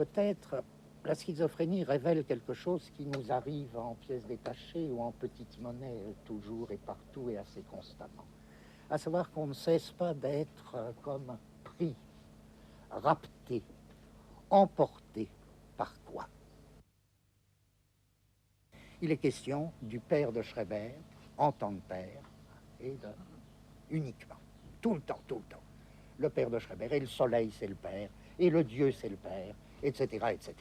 peut-être la schizophrénie révèle quelque chose qui nous arrive en pièces détachées ou en petites monnaies toujours et partout et assez constamment. À savoir qu'on ne cesse pas d'être comme pris, rapté, emporté par quoi? Il est question du père de Schreber en tant que père et uniquement, tout le temps, tout le temps. Le père de Schreber, et le soleil c'est le père, et le Dieu c'est le père, etc., etc.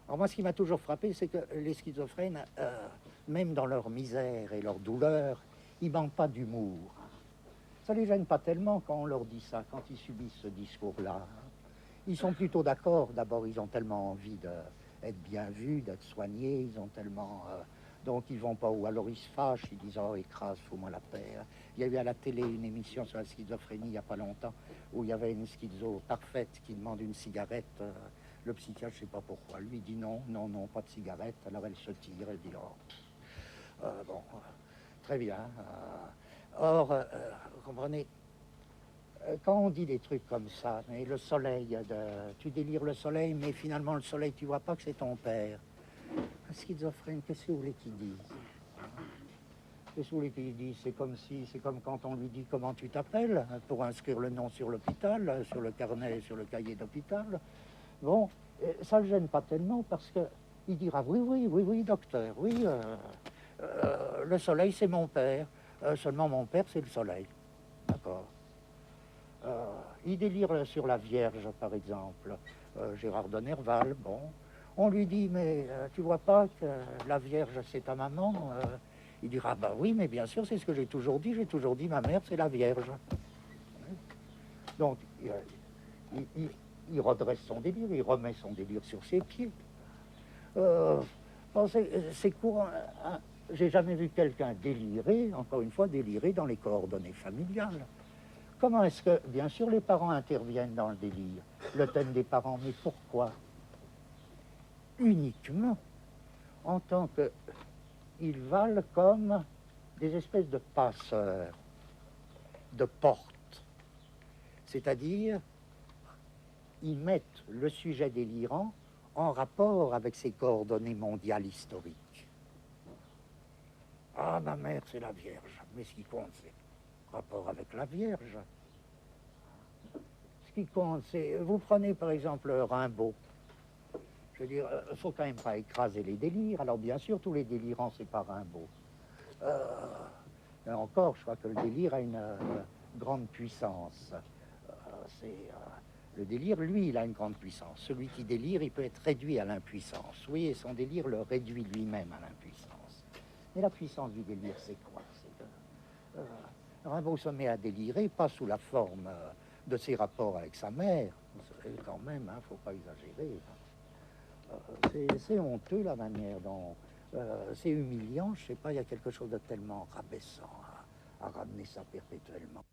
Alors moi, ce qui m'a toujours frappé, c'est que les schizophrènes, même dans leur misère et leur douleur, ils manquent pas d'humour. Ça les gêne pas tellement quand on leur dit ça, quand ils subissent ce discours-là. Ils sont plutôt d'accord. D'abord, ils ont tellement envie d'être bien vus, d'être soignés, ils ont tellement... donc ils vont pas où. Alors ils se fâchent, ils disent « Oh, écrase, fous-moi la paix ». Il y a eu à la télé une émission sur la schizophrénie il n'y a pas longtemps, où il y avait une schizo parfaite qui demande une cigarette. Le psychiatre, je ne sais pas pourquoi, lui dit non, non, non, pas de cigarette. Alors elle se tire, elle dit oh, bon, très bien. Or, vous comprenez, quand on dit des trucs comme ça, mais le soleil, tu délires le soleil, mais finalement le soleil, tu vois pas que c'est ton père. Un schizophrène, qu'est-ce que vous voulez qu'il dise? Qu'est-ce que vous voulez qu'il dise? C'est comme quand on lui dit comment tu t'appelles, pour inscrire le nom sur l'hôpital, sur le carnet, sur le cahier d'hôpital. Bon, ça ne le gêne pas tellement parce qu'il dira oui, oui, oui, oui, docteur, oui, le soleil c'est mon père, seulement mon père c'est le soleil. D'accord. Il délire sur la Vierge, par exemple, Gérard de Nerval, bon. On lui dit, mais tu vois pas que la Vierge c'est ta maman? Il dira, bah oui, mais bien sûr, c'est ce que j'ai toujours dit ma mère c'est la Vierge. Donc, il redresse son délire, il remet son délire sur ses pieds. Bon, c'est courant. Hein. J'ai jamais vu quelqu'un délirer, encore une fois, délirer dans les coordonnées familiales. Comment est-ce que, bien sûr, les parents interviennent dans le délire, le thème des parents, mais pourquoi? Uniquement en tant qu'ils valent comme des espèces de passeurs, de portes. C'est-à-dire, ils mettent le sujet délirant en rapport avec ses coordonnées mondiales historiques. Ah, ma mère, c'est la Vierge. Mais ce qui compte, c'est rapport avec la Vierge. Ce qui compte, c'est... Vous prenez, par exemple, Rimbaud. Je veux dire, il ne faut quand même pas écraser les délires. Alors, bien sûr, tous les délirants, c'est pas Rimbaud. Mais encore, je crois que le délire a une grande puissance. Le délire, lui, il a une grande puissance. Celui qui délire, il peut être réduit à l'impuissance. Oui, et son délire le réduit lui-même à l'impuissance. Mais la puissance du délire, c'est quoi? C'est que Rimbaud se met à délirer, pas sous la forme de ses rapports avec sa mère. Quand même, hein, faut pas exagérer. C'est honteux la manière dont... c'est humiliant, je sais pas, il y a quelque chose de tellement rabaissant à ramener ça perpétuellement.